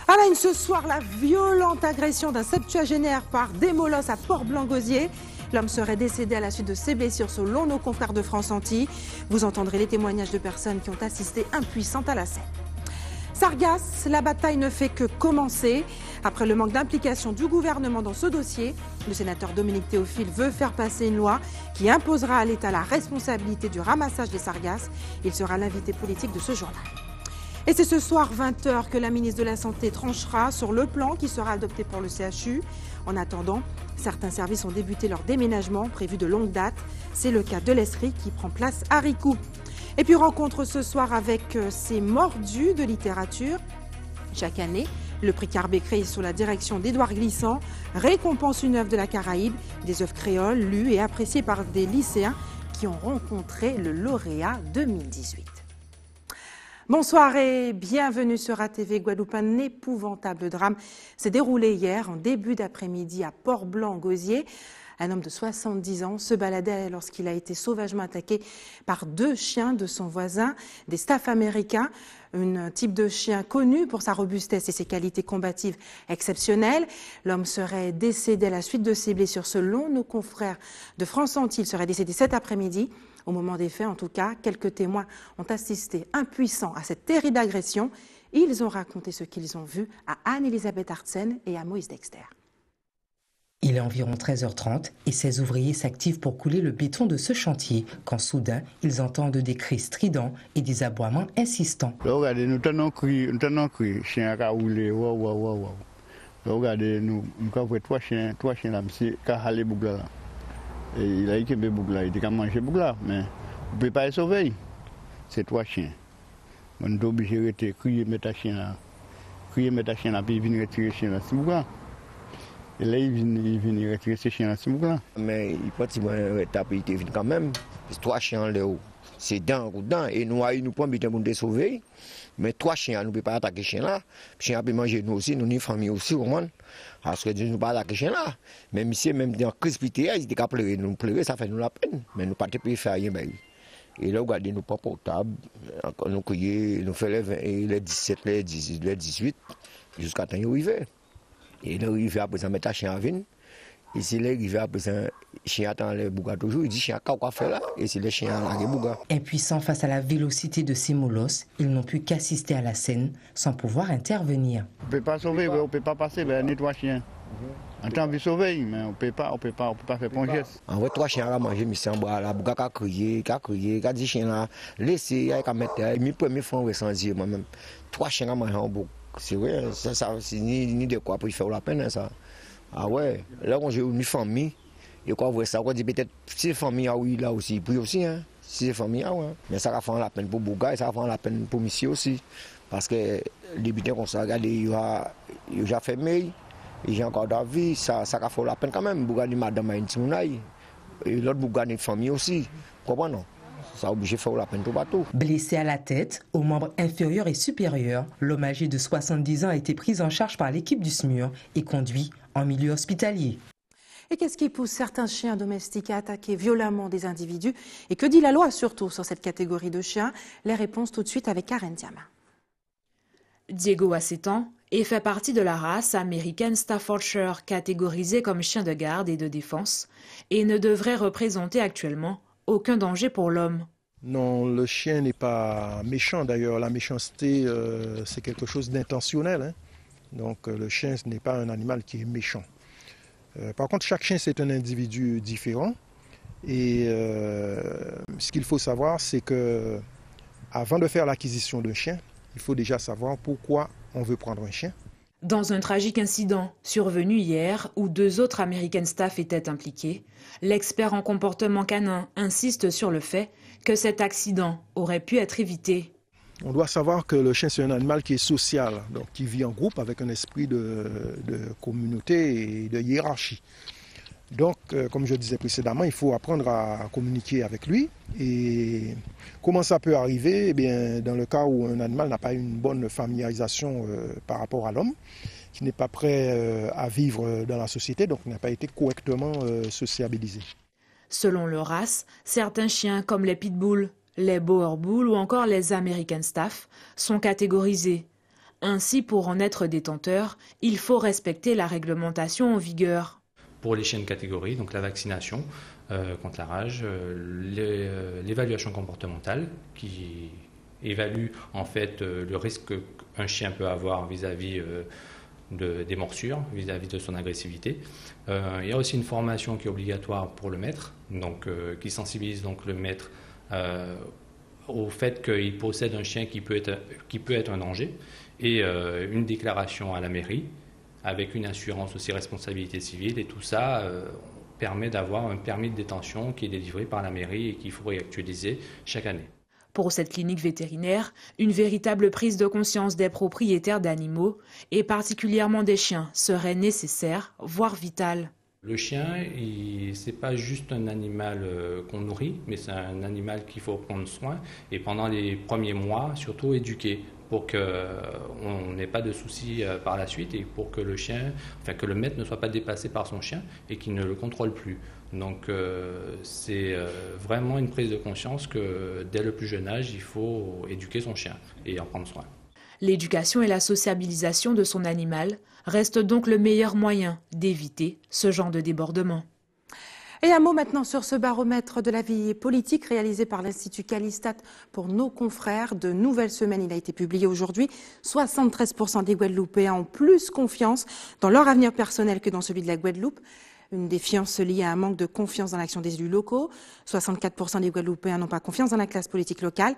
À la une ce soir, la violente agression d'un septuagénaire par des molosses à Port-Blanc-Gosier. L'homme serait décédé à la suite de ses blessures selon nos confrères de France Antilles. Vous entendrez les témoignages de personnes qui ont assisté impuissantes à la scène. Sargasses, la bataille ne fait que commencer. Après le manque d'implication du gouvernement dans ce dossier, le sénateur Dominique Théophile veut faire passer une loi qui imposera à l'État la responsabilité du ramassage des sargasses. Il sera l'invité politique de ce journal. Et c'est ce soir 20h que la ministre de la Santé tranchera sur le plan qui sera adopté pour le CHU. En attendant, certains services ont débuté leur déménagement prévu de longue date. C'est le cas de l'Esserie qui prend place à Ricou. Et puis rencontre ce soir avec ces mordus de littérature. Chaque année, le prix Carbet, créé sous la direction d'Édouard Glissant, récompense une œuvre de la Caraïbe, des œuvres créoles lues et appréciées par des lycéens qui ont rencontré le lauréat 2018. Bonsoir et bienvenue sur ATV Guadeloupe. Un épouvantable drame s'est déroulé hier en début d'après-midi à Port-Blanc-Gosier. Un homme de 70 ans se baladait lorsqu'il a été sauvagement attaqué par 2 chiens de son voisin, des staffs américains. Un type de chien connu pour sa robustesse et ses qualités combatives exceptionnelles. L'homme serait décédé à la suite de ses blessures. Selon nos confrères de France Antilles, il serait décédé cet après-midi. Au moment des faits, en tout cas, quelques témoins ont assisté impuissants à cette terrible agression. Ils ont raconté ce qu'ils ont vu à Anne-Elisabeth Artsen et à Moïse Dexter. Il est environ 13h30 et ces ouvriers s'activent pour couler le béton de ce chantier quand soudain, ils entendent des cris stridents et des aboiements insistants. Regardez, nous tenons cri, chien qui a roulé, waouh. Regardez, nous avons 3 chiens là, monsieur, qui a halé bougla là. Et il a équipé bougla, il a mangé bougla, mais on ne peut pas les sauver. C'est 3 chiens. On est obligé de crier, mettre un chien là, puis il vient retirer le chien là, c'est bougla. Et là, il vient retirer ces chiens là, c'est bougla. Mais il peut taper, il vient quand même. C'est 3 chiens là haut. C'est dents, et nous prenons bien pour nous sauver. Mais 3 chiens, nous ne pouvons pas attaquer les chiens là. Les chiens peuvent manger nous aussi, nous, une famille aussi, au moins. Parce que nous ne pouvons pas attaquer les chiens là. Même ici, même dans la crise pitié, ils étaient qu'à pleurer. Nous pleurer, ça fait nous la peine. Mais nous ne pouvons pas faire rien. Et là, regardez, nous pas portable. Nous crions, nous faisons les 17, les 18, les 18, jusqu'à temps qu'ils arrivent. Et là, ils arrivent après ça, mettre un chien à venir. Et si les arrivent après ça, chien attend les bougas toujours, il dit chien quoi faire là, et c'est les chiens là les bougas. Impuissants face à la vélocité de ces molosses, ils n'ont pu qu'assister à la scène sans pouvoir intervenir. On ne peut pas sauver, on ne peut pas passer, on est 3 chiens. On a envie de sauver, mais on ne peut pas faire un geste. En vrai, 3 chiens à manger, mais c'est en bas, la bouga a crié, a dit chien là, laissez, il a mettre, mes premiers fois on sans dire moi-même. 3 chiens à manger en bouc, c'est vrai, ça c'est ni de quoi pour faire la peine ça. Ah ouais, là quand j'ai une famille, et quoi voir ça, on dit peut-être si les familles ah oui là aussi, puis aussi hein, si les familles ah ouais. Mais ça va faire la peine pour Bouga et ça va faire la peine pour monsieur aussi, parce que les butins comme ça, regardez, il a fait mail, il a encore d'avis, ça va faire la peine quand même. Bouga ni madame a une timonaille, et l'autre Bouga ni famille aussi, comprends non? Ça a obligé de faire la peine tout partout. Blessé à la tête, aux membres inférieurs et supérieurs, l'homme âgé de 70 ans a été pris en charge par l'équipe du SMUR et conduit en milieu hospitalier. Et qu'est-ce qui pousse certains chiens domestiques à attaquer violemment des individus? Et que dit la loi surtout sur cette catégorie de chiens? Les réponses tout de suite avec Karen Diama. Diego a 7 ans et fait partie de la race américaine Staffordshire, catégorisée comme chien de garde et de défense, et ne devrait représenter actuellement aucun danger pour l'homme. Non, le chien n'est pas méchant. D'ailleurs, la méchanceté, c'est quelque chose d'intentionnel. Hein. Donc, le chien, ce n'est pas un animal qui est méchant. Par contre, chaque chien, c'est un individu différent. Et ce qu'il faut savoir, c'est que avant de faire l'acquisition d'un chien, il faut déjà savoir pourquoi on veut prendre un chien. Dans un tragique incident survenu hier où 2 autres American Staff étaient impliqués, l'expert en comportement canin insiste sur le fait que cet accident aurait pu être évité. On doit savoir que le chien, c'est un animal qui est social, donc qui vit en groupe avec un esprit de communauté et de hiérarchie. Donc, comme je disais précédemment, il faut apprendre à communiquer avec lui. Et comment ça peut arriver? Eh bien, dans le cas où un animal n'a pas une bonne familiarisation par rapport à l'homme, qui n'est pas prêt à vivre dans la société, donc n'a pas été correctement sociabilisé. Selon leur race, certains chiens comme les pitbulls, les boer bulls ou encore les American Staff sont catégorisés. Ainsi, pour en être détenteur, il faut respecter la réglementation en vigueur. Pour les chiens de catégorie, donc la vaccination contre la rage, l'évaluation comportementale qui évalue en fait le risque qu'un chien peut avoir vis-à-vis des morsures, vis-à-vis de son agressivité. Il y a aussi une formation qui est obligatoire pour le maître, donc, qui sensibilise donc le maître au fait qu'il possède un chien qui peut être un danger, et une déclaration à la mairie avec une assurance aussi responsabilité civile, et tout ça permet d'avoir un permis de détention qui est délivré par la mairie et qu'il faut réactualiser chaque année. Pour cette clinique vétérinaire, une véritable prise de conscience des propriétaires d'animaux, et particulièrement des chiens, serait nécessaire, voire vitale. Le chien, ce n'est pas juste un animal qu'on nourrit, mais c'est un animal qu'il faut prendre soin, et pendant les premiers mois, surtout éduquer, pour qu'on n'ait pas de soucis par la suite, et pour que que le maître ne soit pas dépassé par son chien et qu'il ne le contrôle plus. Donc c'est vraiment une prise de conscience que dès le plus jeune âge, il faut éduquer son chien et en prendre soin. L'éducation et la sociabilisation de son animal restent donc le meilleur moyen d'éviter ce genre de débordement. Et un mot maintenant sur ce baromètre de la vie politique réalisé par l'Institut Calistat pour nos confrères. De nouvelles semaines, il a été publié aujourd'hui. 73% des Guadeloupéens ont plus confiance dans leur avenir personnel que dans celui de la Guadeloupe. Une défiance liée à un manque de confiance dans l'action des élus locaux. 64% des Guadeloupéens n'ont pas confiance dans la classe politique locale.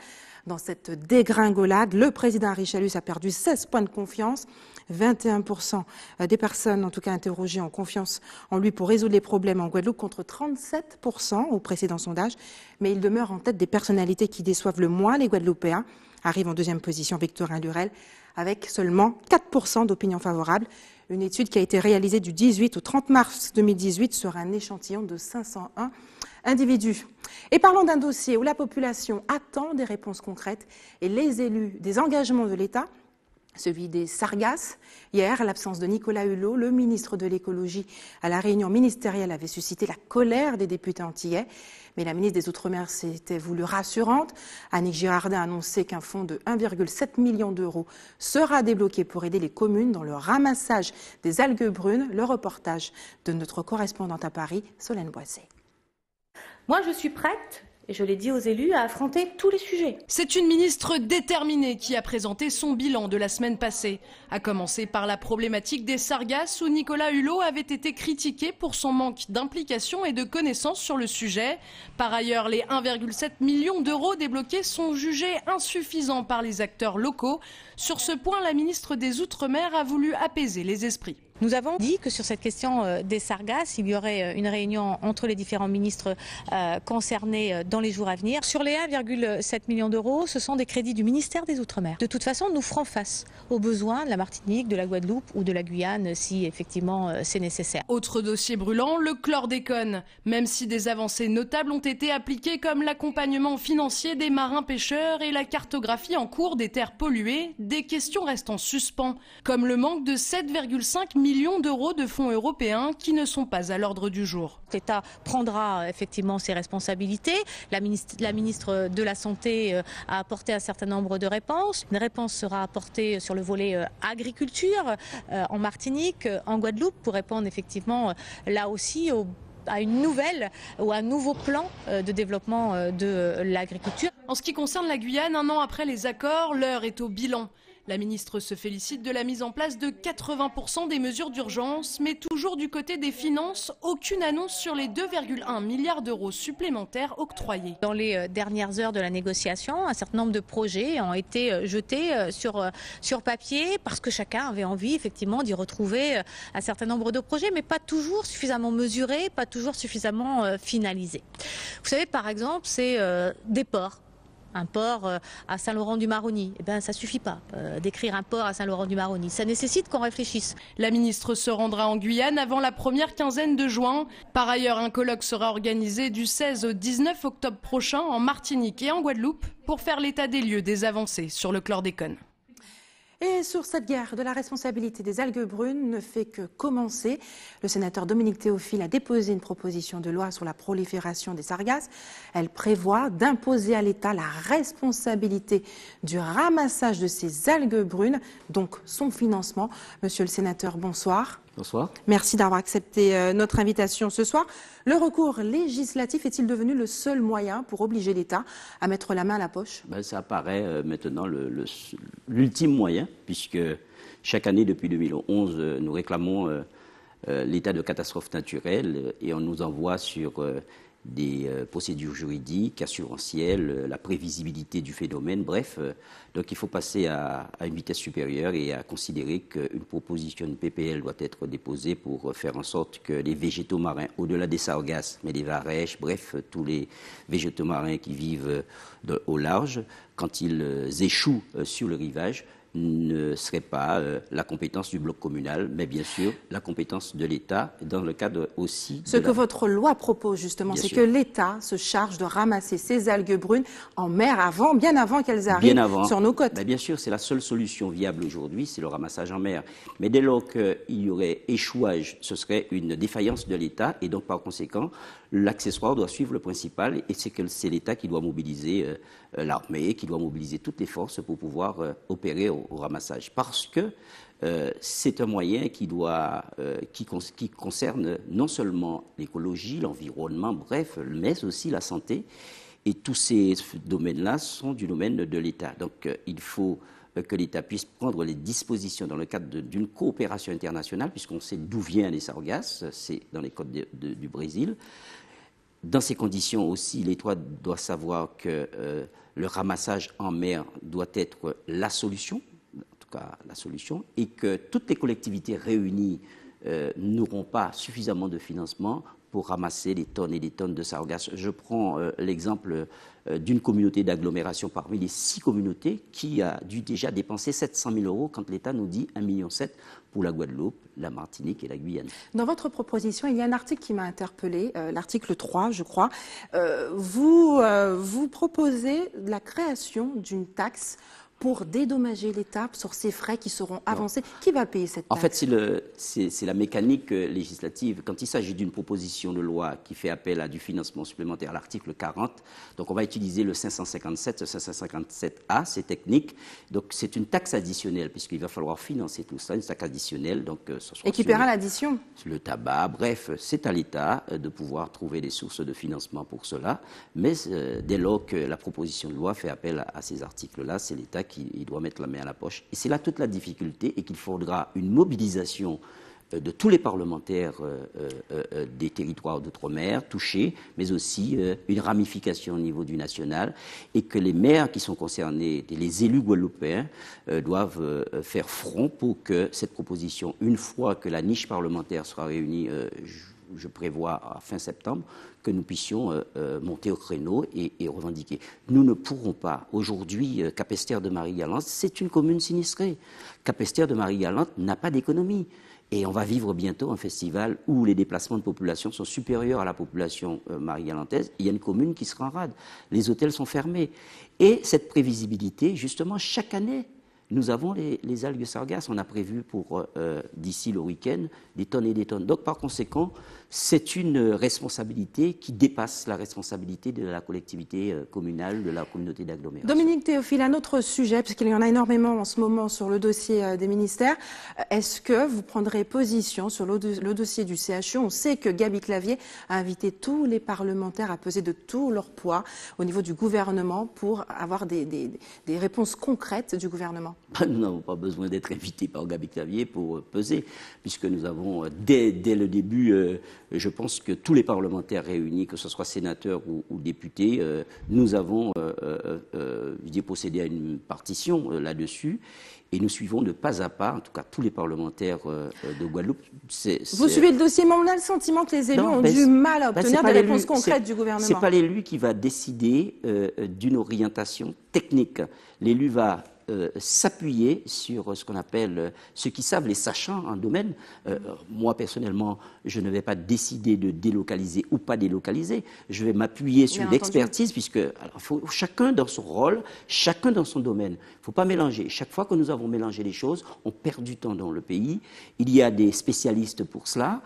Dans cette dégringolade, le président Richelieu a perdu 16 points de confiance. 21% des personnes, en tout cas interrogées, ont confiance en lui pour résoudre les problèmes en Guadeloupe, contre 37% au précédent sondage. Mais il demeure en tête des personnalités qui déçoivent le moins les Guadeloupéens. Arrive en deuxième position Victorin Lurel, avec seulement 4% d'opinion favorable. Une étude qui a été réalisée du 18 au 30 mars 2018 sur un échantillon de 501 individus. Et parlons d'un dossier où la population attend des réponses concrètes et les élus des engagements de l'État, celui des sargasses. Hier, l'absence de Nicolas Hulot, le ministre de l'écologie, à la réunion ministérielle avait suscité la colère des députés antillais. Mais la ministre des Outre-mer s'était voulue rassurante. Annick Girardin a annoncé qu'un fonds de 1,7 million d'euros sera débloqué pour aider les communes dans le ramassage des algues brunes. Le reportage de notre correspondante à Paris, Solène Boisset. Moi, je suis prête, et je l'ai dit aux élus, à affronter tous les sujets. C'est une ministre déterminée qui a présenté son bilan de la semaine passée. À commencer par la problématique des sargasses où Nicolas Hulot avait été critiqué pour son manque d'implication et de connaissances sur le sujet. Par ailleurs, les 1,7 million d'euros débloqués sont jugés insuffisants par les acteurs locaux. Sur ce point, la ministre des Outre-mer a voulu apaiser les esprits. Nous avons dit que sur cette question des sargasses, il y aurait une réunion entre les différents ministres concernés dans les jours à venir. Sur les 1,7 million d'euros, ce sont des crédits du ministère des Outre-mer. De toute façon, nous ferons face aux besoins de la Martinique, de la Guadeloupe ou de la Guyane si effectivement c'est nécessaire. Autre dossier brûlant, le chlordécone. Même si des avancées notables ont été appliquées comme l'accompagnement financier des marins pêcheurs et la cartographie en cours des terres polluées, des questions restent en suspens, comme le manque de 7,5 millions d'euros de fonds européens qui ne sont pas à l'ordre du jour. L'État prendra effectivement ses responsabilités. La ministre de la Santé a apporté un certain nombre de réponses. Une réponse sera apportée sur le volet agriculture en Martinique, en Guadeloupe, pour répondre effectivement là aussi à une nouvelle ou un nouveau plan de développement de l'agriculture. En ce qui concerne la Guyane, un an après les accords, l'heure est au bilan. La ministre se félicite de la mise en place de 80% des mesures d'urgence, mais toujours du côté des finances, aucune annonce sur les 2,1 milliards d'euros supplémentaires octroyés. Dans les dernières heures de la négociation, un certain nombre de projets ont été jetés sur papier parce que chacun avait envie effectivement d'y retrouver un certain nombre de projets, mais pas toujours suffisamment mesurés, pas toujours suffisamment finalisés. Vous savez, par exemple, c'est des ports. Un port à Saint-Laurent-du-Maroni, ça suffit pas d'écrire un port à Saint-Laurent-du-Maroni. Ça nécessite qu'on réfléchisse. La ministre se rendra en Guyane avant la première quinzaine de juin. Par ailleurs, un colloque sera organisé du 16 au 19 octobre prochain en Martinique et en Guadeloupe pour faire l'état des lieux des avancées sur le chlordécone. Et sur cette guerre de la responsabilité des algues brunes ne fait que commencer. Le sénateur Dominique Théophile a déposé une proposition de loi sur la prolifération des sargasses. Elle prévoit d'imposer à l'État la responsabilité du ramassage de ces algues brunes, donc son financement. Monsieur le sénateur, bonsoir. Bonsoir. Merci d'avoir accepté notre invitation ce soir. Le recours législatif est-il devenu le seul moyen pour obliger l'État à mettre la main à la poche? Ça apparaît maintenant l'ultime moyen, puisque chaque année depuis 2011, nous réclamons l'état de catastrophe naturelle et on nous envoie sur des procédures juridiques, assurantielles, la prévisibilité du phénomène, bref. Donc il faut passer à une vitesse supérieure et à considérer qu'une proposition de PPL doit être déposée pour faire en sorte que les végétaux marins, au-delà des sargasses, mais des varèches, bref, tous les végétaux marins qui vivent au large, quand ils échouent sur le rivage, ne serait pas la compétence du bloc communal, mais bien sûr la compétence de l'État, dans le cadre aussi... Ce que votre loi propose justement, c'est que l'État se charge de ramasser ces algues brunes en mer bien avant qu'elles arrivent sur nos côtes. Bien sûr, c'est la seule solution viable aujourd'hui, c'est le ramassage en mer. Mais dès lors qu'il y aurait échouage, ce serait une défaillance de l'État et donc par conséquent, l'accessoire doit suivre le principal et c'est l'État qui doit mobiliser l'armée, qui doit mobiliser toutes les forces pour pouvoir opérer au ramassage. Parce que c'est un moyen qui concerne non seulement l'écologie, l'environnement, bref, mais aussi la santé. Et tous ces domaines-là sont du domaine de l'État. Donc il faut que l'État puisse prendre les dispositions dans le cadre d'une coopération internationale, puisqu'on sait d'où viennent les sargasses, c'est dans les côtes du Brésil. Dans ces conditions aussi, l'État doit savoir que le ramassage en mer doit être la solution, en tout cas la solution, et que toutes les collectivités réunies n'auront pas suffisamment de financement pour ramasser des tonnes et des tonnes de sargasses. Je prends l'exemple d'une communauté d'agglomération parmi les 6 communautés qui a dû déjà dépenser 700 000 € quand l'État nous dit 1,7 million pour la Guadeloupe, la Martinique et la Guyane. Dans votre proposition, il y a un article qui m'a interpellée, l'article 3, je crois. Vous proposez la création d'une taxe pour dédommager l'État sur ces frais qui seront avancés. Qui va payer cette taxe? En fait, c'est la mécanique législative. Quand il s'agit d'une proposition de loi qui fait appel à du financement supplémentaire, l'article 40, donc on va utiliser le 557, le 557A, c'est technique. Donc c'est une taxe additionnelle, puisqu'il va falloir financer tout ça, une taxe additionnelle. Donc, et qui paiera l'addition? Le tabac, bref, c'est à l'État de pouvoir trouver des sources de financement pour cela. Mais dès lors que la proposition de loi fait appel à ces articles-là, c'est l'État qui doit mettre la main à la poche. Et c'est là toute la difficulté et qu'il faudra une mobilisation de tous les parlementaires des territoires d'outre-mer touchés, mais aussi une ramification au niveau du national et que les maires qui sont concernés, les élus guadeloupéens doivent faire front pour que cette proposition, une fois que la niche parlementaire sera réunie, je prévois à fin septembre, que nous puissions monter au créneau et revendiquer. Nous ne pourrons pas. Aujourd'hui, Capesterre de Marie-Galante, c'est une commune sinistrée. Capesterre de Marie-Galante n'a pas d'économie. Et on va vivre bientôt un festival où les déplacements de population sont supérieurs à la population marie-galantaise. Il y a une commune qui sera en rade. Les hôtels sont fermés. Et cette prévisibilité, justement, chaque année, nous avons les algues sargasses. On a prévu pour d'ici le week-end des tonnes et des tonnes. Donc, par conséquent, c'est une responsabilité qui dépasse la responsabilité de la collectivité communale, de la communauté d'agglomération. Dominique Théophile, un autre sujet, puisqu'il y en a énormément en ce moment sur le dossier des ministères. Est-ce que vous prendrez position sur le dossier du CHU? On sait que Gaby Clavier a invité tous les parlementaires à peser de tout leur poids au niveau du gouvernement pour avoir des réponses concrètes du gouvernement. Nous n'avons pas besoin d'être invités par Gaby Clavier pour peser, puisque nous avons, dès le début, je pense que tous les parlementaires réunis, que ce soit sénateurs ou députés, nous avons procédé à une partition là-dessus. Et nous suivons de pas à pas, en tout cas tous les parlementaires de Guadeloupe. Vous suivez le dossier, mais on a le sentiment que les élus ont du mal à obtenir des réponses concrètes du gouvernement. Ce n'est pas l'élu qui va décider d'une orientation technique. L'élu va s'appuyer sur ce qu'on appelle ceux qui savent, les sachants en domaine. Moi, personnellement, je ne vais pas décider de délocaliser ou pas délocaliser. Je vais m'appuyer sur l'expertise, puisque faut chacun dans son rôle, chacun dans son domaine. Il ne faut pas mélanger. Chaque fois que nous avons mélangé les choses, on perd du temps dans le pays. Il y a des spécialistes pour cela,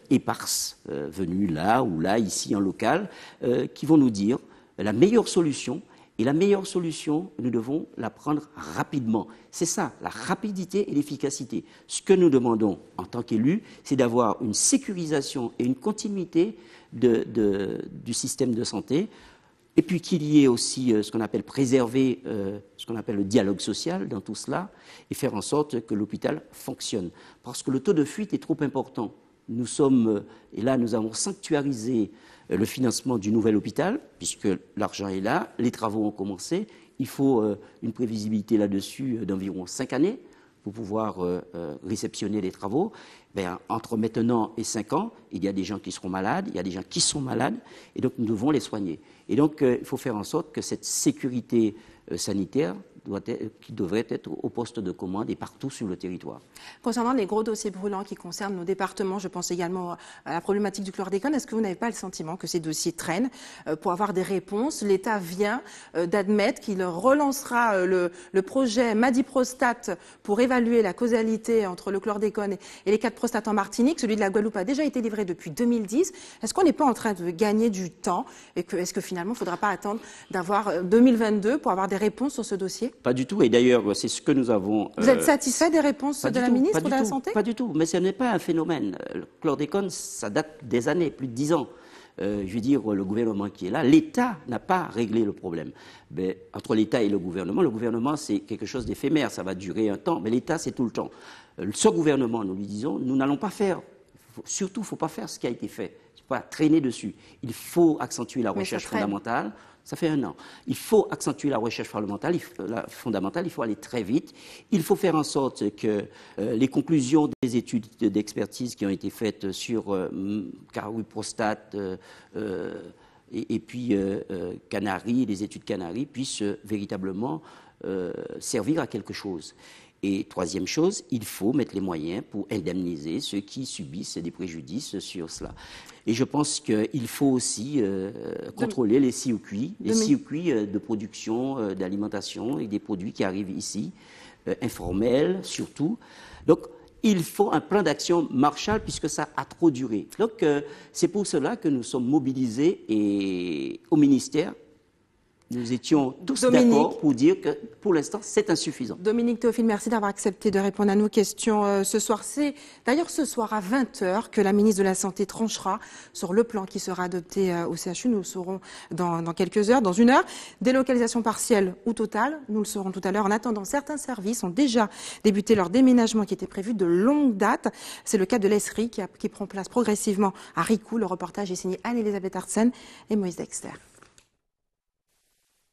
éparses, venus là ou là, ici en local, qui vont nous dire la meilleure solution. Et la meilleure solution, nous devons la prendre rapidement. C'est ça, la rapidité et l'efficacité. Ce que nous demandons en tant qu'élus, c'est d'avoir une sécurisation et une continuité du système de santé, et puis qu'il y ait aussi ce qu'on appelle préserver, ce qu'on appelle le dialogue social dans tout cela, et faire en sorte que l'hôpital fonctionne. Parce que le taux de fuite est trop important. Nous sommes, et là nous avons sanctuarisé le financement du nouvel hôpital, puisque l'argent est là, les travaux ont commencé. Il faut une prévisibilité là-dessus d'environ 5 années pour pouvoir réceptionner les travaux. Entre maintenant et 5 ans, il y a des gens qui seront malades, il y a des gens qui sont malades, et donc nous devons les soigner. Et donc il faut faire en sorte que cette sécurité sanitaire qui devrait être au poste de commande et partout sur le territoire. Concernant les gros dossiers brûlants qui concernent nos départements, je pense également à la problématique du chlordécone, est-ce que vous n'avez pas le sentiment que ces dossiers traînent pour avoir des réponses? L'État vient d'admettre qu'il relancera le projet Madi-Prostate pour évaluer la causalité entre le chlordécone et les cas de prostate en Martinique. Celui de la Guadeloupe a déjà été livré depuis 2010. Est-ce qu'on n'est pas en train de gagner du temps et est-ce que finalement il ne faudra pas attendre d'avoir 2022 pour avoir des réponses sur ce dossier? Pas du tout, et d'ailleurs, c'est ce que nous avons... Vous êtes satisfait des réponses de la ministre de la Santé? Pas du tout, mais ce n'est pas un phénomène. Le chlordécone, ça date des années, plus de 10 ans. Je veux dire, le gouvernement qui est là, l'État n'a pas réglé le problème. Mais entre l'État et le gouvernement, c'est quelque chose d'éphémère, ça va durer un temps, mais l'État, c'est tout le temps. Ce gouvernement, nous lui disons, nous n'allons pas faire, surtout, il ne faut pas faire ce qui a été fait, il ne faut pas traîner dessus. Il faut accentuer la recherche fondamentale. Ça fait 1 an. Il faut accentuer la recherche fondamentale, il faut aller très vite. Il faut faire en sorte que les conclusions des études d'expertise qui ont été faites sur Caroui prostate et puis Canaries, les études Canaries, puissent véritablement servir à quelque chose. Et troisième chose, il faut mettre les moyens pour indemniser ceux qui subissent des préjudices sur cela. Et je pense qu'il faut aussi contrôler les circuits de production, d'alimentation et des produits qui arrivent ici, informels surtout. Donc, il faut un plan d'action Marshall puisque ça a trop duré. Donc, c'est pour cela que nous sommes mobilisés et au ministère, nous étions tous d'accord pour dire que, pour l'instant, c'est insuffisant. Dominique Théophile, merci d'avoir accepté de répondre à nos questions ce soir. C'est d'ailleurs ce soir à 20h que la ministre de la Santé tranchera sur le plan qui sera adopté au CHU. Nous le saurons dans quelques heures, dans 1 heure. Délocalisation partielle ou totale, nous le saurons tout à l'heure. En attendant, certains services ont déjà débuté leur déménagement qui était prévu de longue date. C'est le cas de l'ESRI qui prend place progressivement à Ricou. Le reportage est signé Anne-Elisabeth Artsen et Moïse Dexter.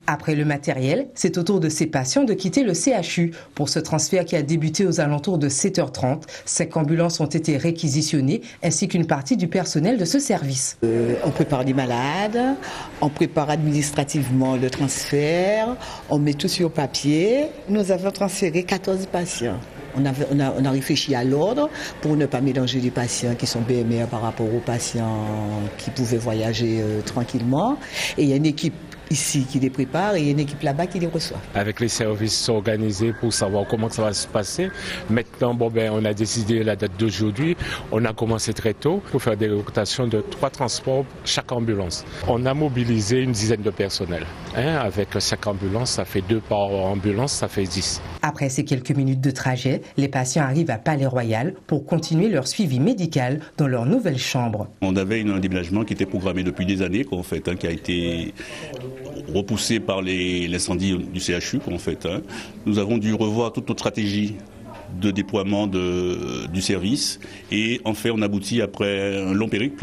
Après le matériel, c'est au tour de ces patients de quitter le CHU. Pour ce transfert qui a débuté aux alentours de 7h30, 5 ambulances ont été réquisitionnées ainsi qu'une partie du personnel de ce service. On prépare les malades, on prépare administrativement le transfert, on met tout sur papier. Nous avons transféré 14 patients. On a réfléchi à l'ordre pour ne pas mélanger les patients qui sont BMR par rapport aux patients qui pouvaient voyager tranquillement. Et il y a une équipe ici qui les prépare et il y a une équipe là-bas qui les reçoit. Avec les services organisés pour savoir comment ça va se passer. Maintenant, on a décidé la date d'aujourd'hui. On a commencé très tôt pour faire des rotations de 3 transports chaque ambulance. On a mobilisé une dizaine de personnels. Avec chaque ambulance, ça fait 2 par ambulance, ça fait 10. Après ces quelques minutes de trajet, les patients arrivent à Palais-Royal pour continuer leur suivi médical dans leur nouvelle chambre. On avait un déménagement qui était programmé depuis des années, qui a été repoussé par l'incendie du CHU. Nous avons dû revoir toute notre stratégie de déploiement du service et en fait on aboutit après un long périple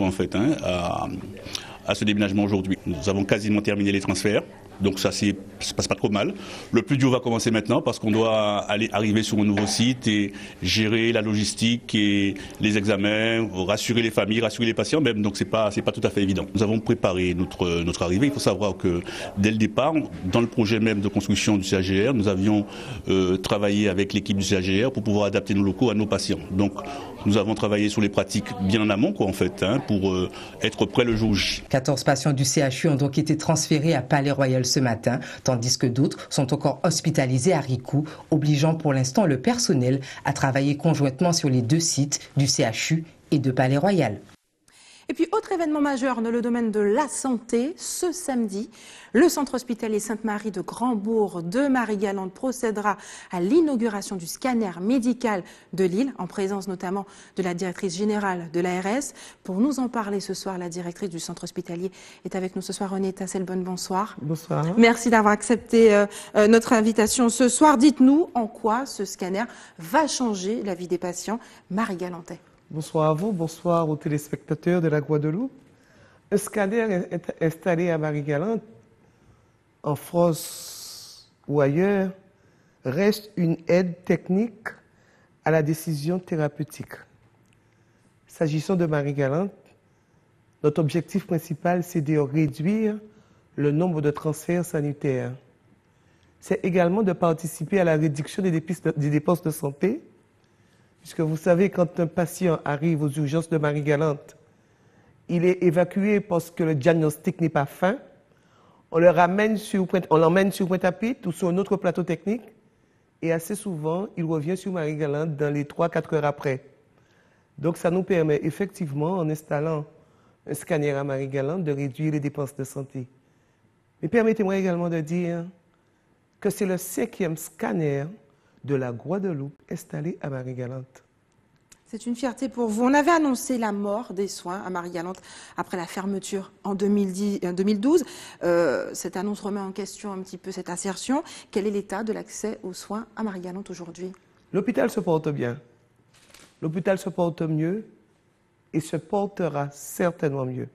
à ce déménagement aujourd'hui. Nous avons quasiment terminé les transferts. Donc ça se passe pas trop mal. Le plus dur va commencer maintenant parce qu'on doit arriver sur un nouveau site et gérer la logistique et les examens, rassurer les familles, rassurer les patients même. Donc c'est pas tout à fait évident. Nous avons préparé notre arrivée. Il faut savoir que dès le départ, dans le projet même de construction du CHGR, nous avions travaillé avec l'équipe du CHGR pour pouvoir adapter nos locaux à nos patients. Donc nous avons travaillé sur les pratiques bien en amont pour être prêts le jour J. 14 patients du CHU ont donc été transférés à Palais-Royal ce matin, tandis que d'autres sont encore hospitalisés à Ricoux, obligeant pour l'instant le personnel à travailler conjointement sur les 2 sites du CHU et de Palais-Royal. Et puis, autre événement majeur dans le domaine de la santé, ce samedi, le centre hospitalier Sainte-Marie de Grandbourg de Marie-Galante procédera à l'inauguration du scanner médical de Lille, en présence notamment de la directrice générale de l'ARS. Pour nous en parler ce soir, la directrice du centre hospitalier est avec nous ce soir. Renée Tasselbonne, bonsoir. Bonsoir. Merci d'avoir accepté notre invitation ce soir. Dites-nous en quoi ce scanner va changer la vie des patients marie-galantais. Bonsoir à vous, bonsoir aux téléspectateurs de la Guadeloupe. Un scanner est installé à Marie-Galante, en France ou ailleurs, reste une aide technique à la décision thérapeutique. S'agissant de Marie-Galante, notre objectif principal, c'est de réduire le nombre de transferts sanitaires. C'est également de participer à la réduction des dépenses de santé, puisque vous savez, quand un patient arrive aux urgences de Marie-Galante, il est évacué parce que le diagnostic n'est pas fin. On l'emmène sur Pointe-à-Pitre ou sur un autre plateau technique. Et assez souvent, il revient sur Marie-Galante dans les 3-4 heures après. Donc ça nous permet effectivement, en installant un scanner à Marie-Galante, de réduire les dépenses de santé. Mais permettez-moi également de dire que c'est le 5e scanner de la Guadeloupe installée à Marie-Galante. C'est une fierté pour vous. On avait annoncé la mort des soins à Marie-Galante après la fermeture en 2012. Cette annonce remet en question un petit peu cette assertion. Quel est l'état de l'accès aux soins à Marie-Galante aujourd'hui? L'hôpital se porte bien. L'hôpital se porte mieux et se portera certainement mieux.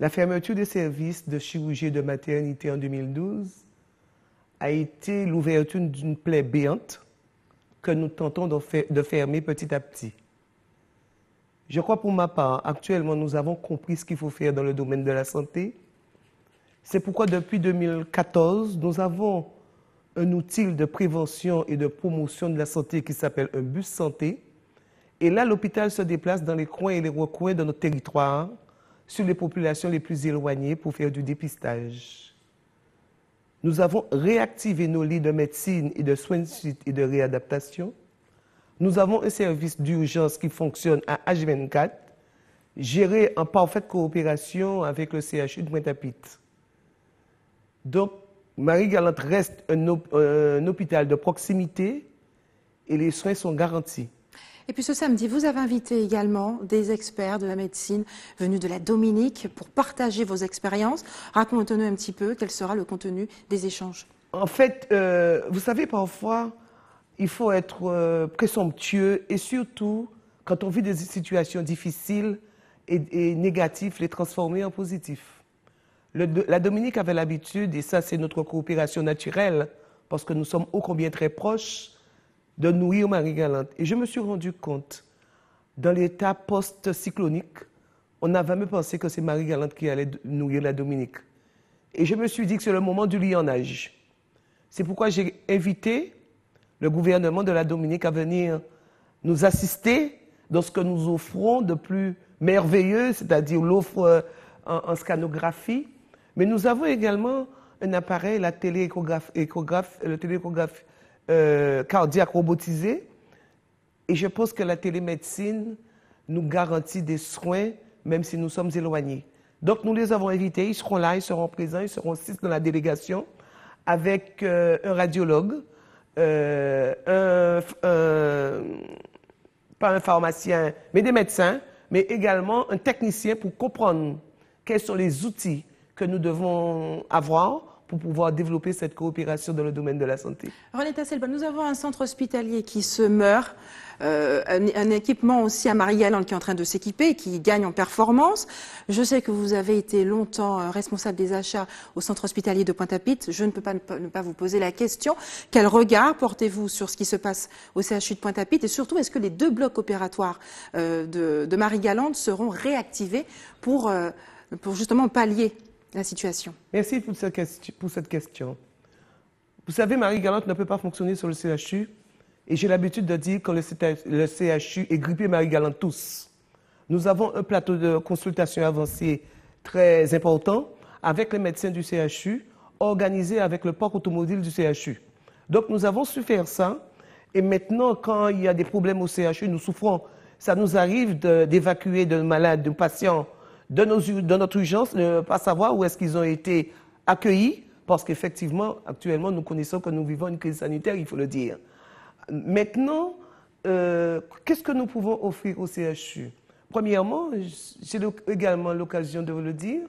La fermeture des services de chirurgie et de maternité en 2012 a été l'ouverture d'une plaie béante que nous tentons de fermer petit à petit. Je crois pour ma part, actuellement, nous avons compris ce qu'il faut faire dans le domaine de la santé. C'est pourquoi depuis 2014, nous avons un outil de prévention et de promotion de la santé qui s'appelle un bus santé. Et là, l'hôpital se déplace dans les coins et les recoins de notre territoire, sur les populations les plus éloignées pour faire du dépistage. Nous avons réactivé nos lits de médecine et de soins de suite et de réadaptation. Nous avons un service d'urgence qui fonctionne à H24, géré en parfaite coopération avec le CHU de Pointe-à-Pitre. Donc, Marie-Galante reste un hôpital de proximité et les soins sont garantis. Et puis ce samedi, vous avez invité également des experts de la médecine venus de la Dominique pour partager vos expériences. Racontez-nous un petit peu quel sera le contenu des échanges. En fait, vous savez, parfois, il faut être présomptueux et surtout, quand on vit des situations difficiles et négatives, les transformer en positifs. La Dominique avait l'habitude, et ça c'est notre coopération naturelle, parce que nous sommes ô combien très proches, de nourrir Marie-Galante. Et je me suis rendu compte, dans l'état post-cyclonique, on n'a jamais pensé que c'est Marie-Galante qui allait nourrir la Dominique. Et je me suis dit que c'est le moment du lionnage. C'est pourquoi j'ai invité le gouvernement de la Dominique à venir nous assister dans ce que nous offrons de plus merveilleux, c'est-à-dire l'offre en scanographie. Mais nous avons également un appareil, le télééchographe cardiaque robotisé. Et je pense que la télémédecine nous garantit des soins, même si nous sommes éloignés. Donc nous les avons invités, ils seront là, ils seront présents, ils seront 6 dans la délégation, avec un radiologue, pas un pharmacien, mais des médecins, mais également un technicien pour comprendre quels sont les outils que nous devons avoir pour pouvoir développer cette coopération dans le domaine de la santé. René Tasselbonne, nous avons un centre hospitalier qui se meurt, un équipement aussi à Marie-Galante qui est en train de s'équiper et qui gagne en performance. Je sais que vous avez été longtemps responsable des achats au centre hospitalier de Pointe-à-Pitre. Je ne peux pas ne pas vous poser la question. Quel regard portez-vous sur ce qui se passe au CHU de Pointe-à-Pitre et surtout, est-ce que les 2 blocs opératoires de Marie-Galante seront réactivés pour justement pallier la situation? Merci pour cette question. Vous savez, Marie-Galante ne peut pas fonctionner sur le CHU. Et j'ai l'habitude de dire que le CHU est grippé Marie-Galante tous. Nous avons un plateau de consultation avancé très important avec les médecins du CHU, organisé avec le parc automobile du CHU. Donc nous avons su faire ça. Et maintenant, quand il y a des problèmes au CHU, nous souffrons. Ça nous arrive d'évacuer de malades, de patients de notre urgence, ne pas savoir où est-ce qu'ils ont été accueillis, parce qu'effectivement, actuellement, nous connaissons que nous vivons une crise sanitaire, il faut le dire. Maintenant, qu'est-ce que nous pouvons offrir au CHU? Premièrement, j'ai également l'occasion de vous le dire,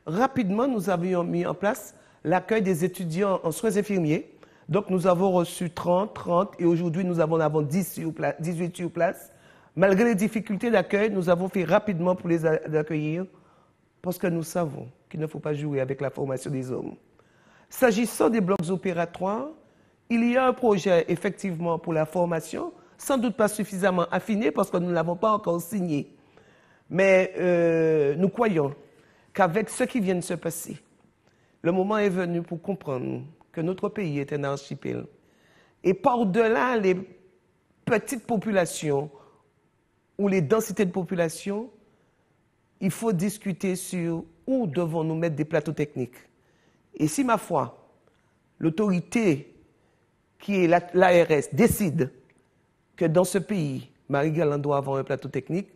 rapidement, nous avions mis en place l'accueil des étudiants en soins infirmiers. Donc, nous avons reçu 30, et aujourd'hui, nous avons 18 sur place. Malgré les difficultés d'accueil, nous avons fait rapidement pour les accueillir, parce que nous savons qu'il ne faut pas jouer avec la formation des hommes. S'agissant des blocs opératoires, il y a un projet effectivement pour la formation, sans doute pas suffisamment affiné parce que nous ne l'avons pas encore signé. Mais nous croyons qu'avec ce qui vient de se passer, le moment est venu pour comprendre que notre pays est un archipel. Et par-delà les petites populations ou les densités de population, il faut discuter sur où devons-nous mettre des plateaux techniques. Et si, ma foi, l'autorité qui est l'ARS décide que dans ce pays, Marie-Galante doit avoir un plateau technique,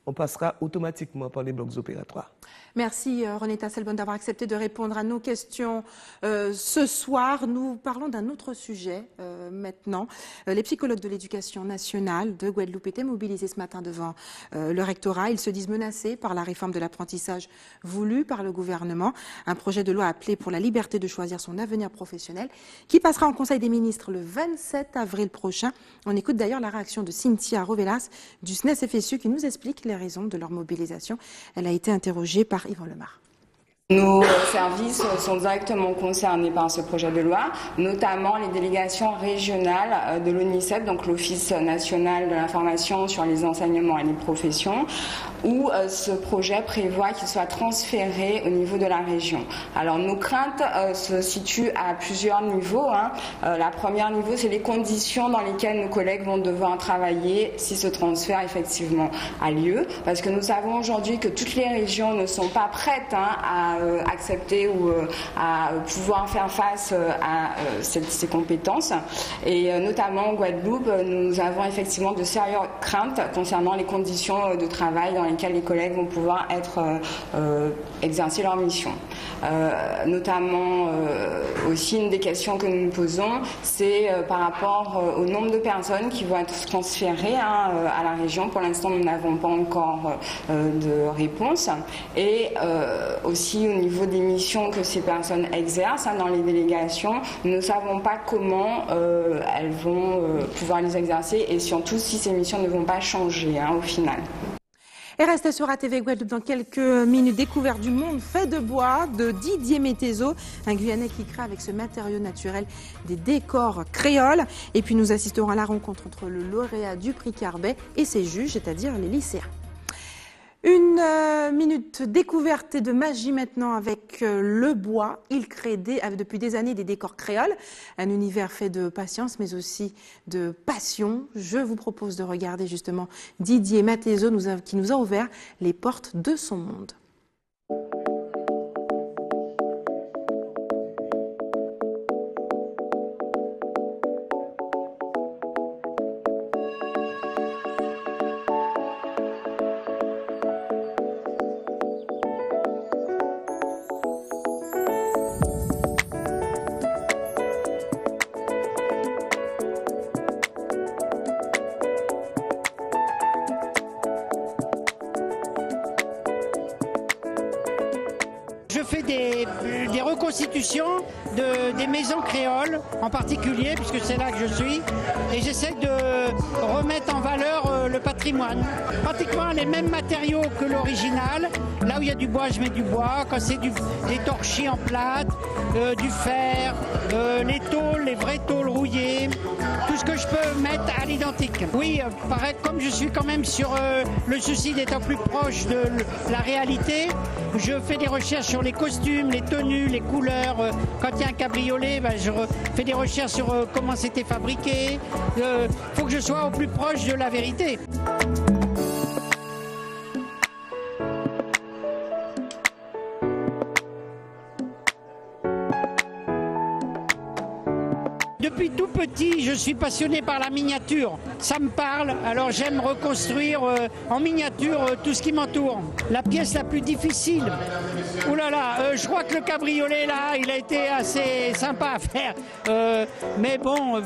on passera automatiquement par les blocs opératoires. Merci René Tasselbonne d'avoir accepté de répondre à nos questions ce soir. Nous parlons d'un autre sujet maintenant. Les psychologues de l'éducation nationale de Guadeloupe étaient mobilisés ce matin devant le rectorat. Ils se disent menacés par la réforme de l'apprentissage voulue par le gouvernement. Un projet de loi appelé pour la liberté de choisir son avenir professionnel qui passera en Conseil des ministres le 27 avril prochain. On écoute d'ailleurs la réaction de Cynthia Rovelas du SNES-FSU qui nous explique les raisons de leur mobilisation. Elle a été interrogée par Yvan Lemar. Nos services sont directement concernés par ce projet de loi, notamment les délégations régionales de l'ONICEP, donc l'Office national de l'information sur les enseignements et les professions, où ce projet prévoit qu'il soit transféré au niveau de la région. Alors nos craintes se situent à plusieurs niveaux. La première niveau, c'est les conditions dans lesquelles nos collègues vont devoir travailler si ce transfert effectivement a lieu, parce que nous savons aujourd'hui que toutes les régions ne sont pas prêtes à accepter ou à pouvoir faire face à ces compétences. Et notamment en Guadeloupe, nous avons effectivement de sérieuses craintes concernant les conditions de travail dans lesquelles les collègues vont pouvoir exercer leur mission. Notamment aussi une des questions que nous nous posons, c'est par rapport au nombre de personnes qui vont être transférées à la région. Pour l'instant, nous n'avons pas encore de réponse. Et aussi au niveau des missions que ces personnes exercent dans les délégations, nous ne savons pas comment elles vont pouvoir les exercer et surtout si ces missions ne vont pas changer au final. Et restez sur ATV Guadeloupe dans quelques minutes. Découverte du monde fait de bois de Didier Métézo, un Guyanais qui crée avec ce matériau naturel des décors créoles. Et puis nous assisterons à la rencontre entre le lauréat du prix Carbet et ses juges, c'est-à-dire les lycéens. Une minute découverte et de magie maintenant avec le bois. Il crée depuis des années des décors créoles, un univers fait de patience mais aussi de passion. Je vous propose de regarder justement Didier Métézo qui nous a ouvert les portes de son monde. je fais des reconstitutions des maisons créoles en particulier, puisque c'est là que je suis, et j'essaie de remettre en valeur le patrimoine. Pratiquement les mêmes matériaux que l'original. Là où il y a du bois, je mets du bois. Quand c'est des torchis en plate, du fer, les tôles, les vraies tôles rouillées, tout ce que je peux mettre à l'identique. Oui, pareil, comme je suis quand même sur le souci d'être plus proche de la réalité, je fais des recherches sur les costumes, les tenues, les couleurs. Quand il y a un cabriolet, je fais des recherches sur comment c'était fabriqué. Il faut que je sois au plus proche de la vérité. Depuis tout petit, je suis passionné par la miniature. Ça me parle, alors j'aime reconstruire en miniature tout ce qui m'entoure. La pièce la plus difficile, oh là là, je crois que le cabriolet là, il a été assez sympa à faire. Mais bon,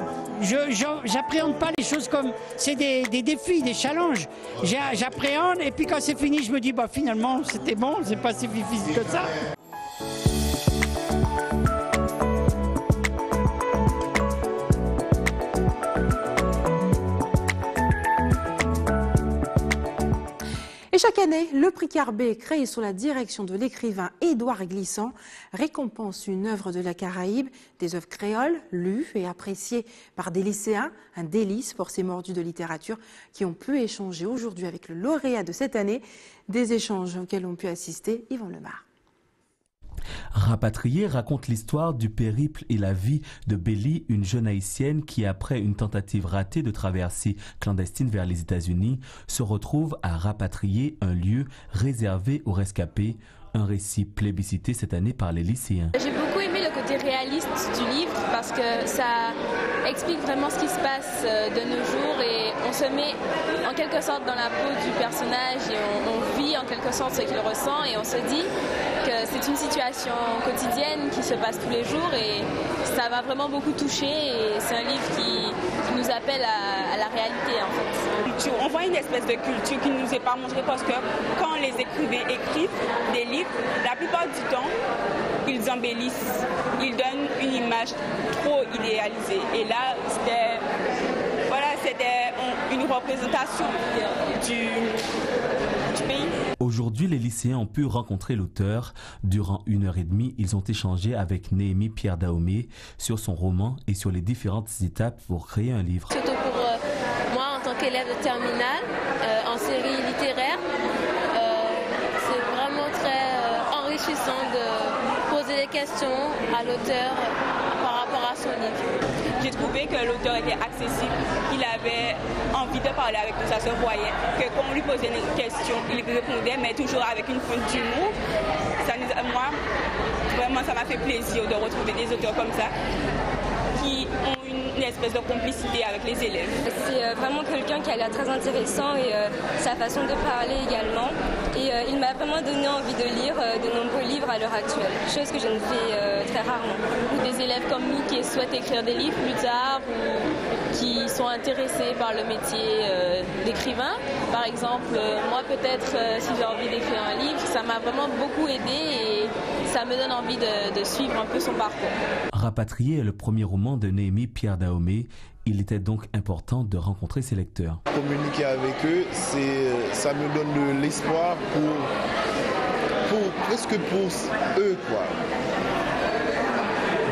j'appréhende pas les choses comme... C'est des défis, des challenges. J'appréhende et puis quand c'est fini, je me dis, bah finalement, c'était bon, c'est pas si difficile que ça. Et chaque année, le prix Carbet, créé sous la direction de l'écrivain Édouard Glissant, récompense une œuvre de la Caraïbe, des œuvres créoles, lues et appréciées par des lycéens. Un délice pour ces mordus de littérature qui ont pu échanger aujourd'hui avec le lauréat de cette année, des échanges auxquels ont pu assister Yvon Lemar. Rapatrié raconte l'histoire du périple et la vie de Béli, une jeune haïtienne qui, après une tentative ratée de traversée clandestine vers les États-Unis, se retrouve à rapatrier un lieu réservé aux rescapés, un récit plébiscité cette année par les lycéens. J'ai beaucoup aimé le côté réaliste du livre parce que ça explique vraiment ce qui se passe de nos jours et on se met en quelque sorte dans la peau du personnage et on vit en quelque sorte ce qu'il ressent et on se dit que c'est une situation quotidienne qui se passe tous les jours et ça m'a vraiment beaucoup touché et c'est un livre qui nous appelle à la réalité en fait. On voit une espèce de culture qui ne nous est pas montrée parce que quand les écrivains écrivent des livres, la plupart du temps, ils embellissent, ils donnent une image trop idéalisée. Et là, c'était une représentation du pays. Aujourd'hui, les lycéens ont pu rencontrer l'auteur. Durant 1h30, ils ont échangé avec Néhémie Pierre Dahomey sur son roman et sur les différentes étapes pour créer un livre. Surtout pour moi, en tant qu'élève de terminale, en série littéraire, c'est vraiment très enrichissant de poser des questions à l'auteur par rapport à son livre. J'ai trouvé que l'auteur était accessible, qu'il avait envie de parler avec nous, ça se voyait, que quand on lui posait une question, il répondait, mais toujours avec une pointe d'humour. Moi, vraiment, ça m'a fait plaisir de retrouver des auteurs comme ça, qui ont une espèce de complicité avec les élèves. C'est vraiment quelqu'un qui a l'air très intéressant et sa façon de parler également. Et il m'a vraiment donné envie de lire de nombreux livres à l'heure actuelle, chose que je ne fais très rarement. Des élèves comme nous qui souhaitent écrire des livres plus tard ou qui sont intéressés par le métier d'écrivain. Par exemple, moi peut-être si j'ai envie d'écrire un livre, ça m'a vraiment beaucoup aidé et ça me donne envie de suivre un peu son parcours. Rapatrié est le premier roman de Néhémie Pierre Dahomey. Il était donc important de rencontrer ses lecteurs. Communiquer avec eux, ça me donne de l'espoir presque pour eux, quoi.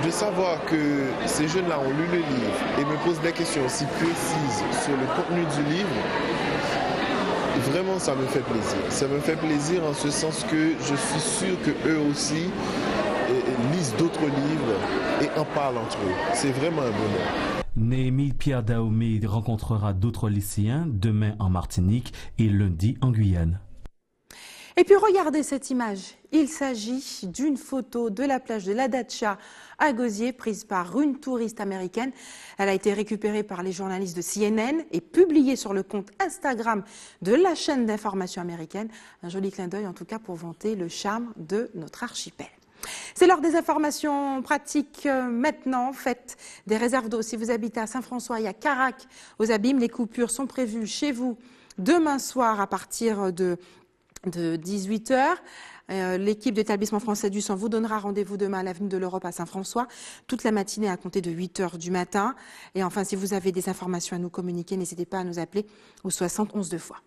De savoir que ces jeunes-là ont lu le livre et me posent des questions si précises sur le contenu du livre, vraiment ça me fait plaisir. Ça me fait plaisir en ce sens que je suis sûr qu'eux aussi lisent d'autres livres et en parlent entre eux. C'est vraiment un bonheur. Néhémie Pierre Dahomey rencontrera d'autres lycéens demain en Martinique et lundi en Guyane. Et puis regardez cette image. Il s'agit d'une photo de la plage de la Dacha à Gosier prise par une touriste américaine. Elle a été récupérée par les journalistes de CNN et publiée sur le compte Instagram de la chaîne d'information américaine. Un joli clin d'œil en tout cas pour vanter le charme de notre archipel. C'est l'heure des informations pratiques maintenant. Faites des réserves d'eau. Si vous habitez à Saint-François et à Carac, aux Abîmes, les coupures sont prévues chez vous demain soir à partir de 18h. L'équipe d'établissement français du sang vous donnera rendez-vous demain à l'avenue de l'Europe à Saint-François, toute la matinée à compter de 8h du matin. Et enfin, si vous avez des informations à nous communiquer, n'hésitez pas à nous appeler au 71 2 fois.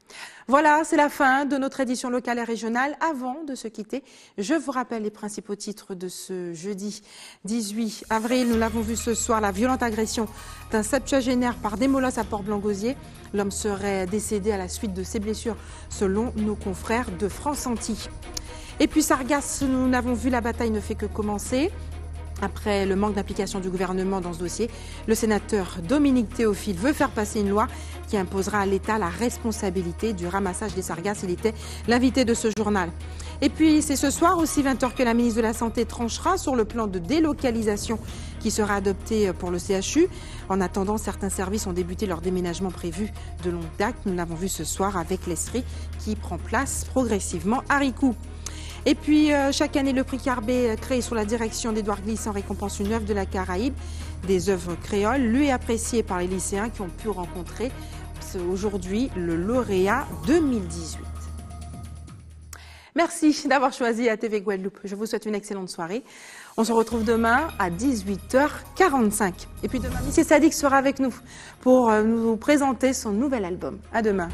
Voilà, c'est la fin de notre édition locale et régionale. Avant de se quitter, je vous rappelle les principaux titres de ce jeudi 18 avril. Nous l'avons vu ce soir, la violente agression d'un septuagénaire par des molosses à Port-Blanc-Gosier. L'homme serait décédé à la suite de ses blessures, selon nos confrères de France-Antilles. Et puis Sargasses, nous n'avons vu, la bataille ne fait que commencer. Après le manque d'implication du gouvernement dans ce dossier, le sénateur Dominique Théophile veut faire passer une loi qui imposera à l'État la responsabilité du ramassage des sargasses. Il était l'invité de ce journal. Et puis c'est ce soir aussi 20h que la ministre de la Santé tranchera sur le plan de délocalisation qui sera adopté pour le CHU. En attendant, certains services ont débuté leur déménagement prévu de longue date. Nous l'avons vu ce soir avec l'ESRI qui prend place progressivement à Ricou. Et puis, chaque année, le prix Carbet, créé sous la direction d'Édouard Glissant, récompense une œuvre de la Caraïbe, des œuvres créoles, lues et appréciées par les lycéens qui ont pu rencontrer aujourd'hui le lauréat 2018. Merci d'avoir choisi ATV Guadeloupe. Je vous souhaite une excellente soirée. On se retrouve demain à 18h45. Et puis demain, M. Sadik sera avec nous pour nous présenter son nouvel album. À demain.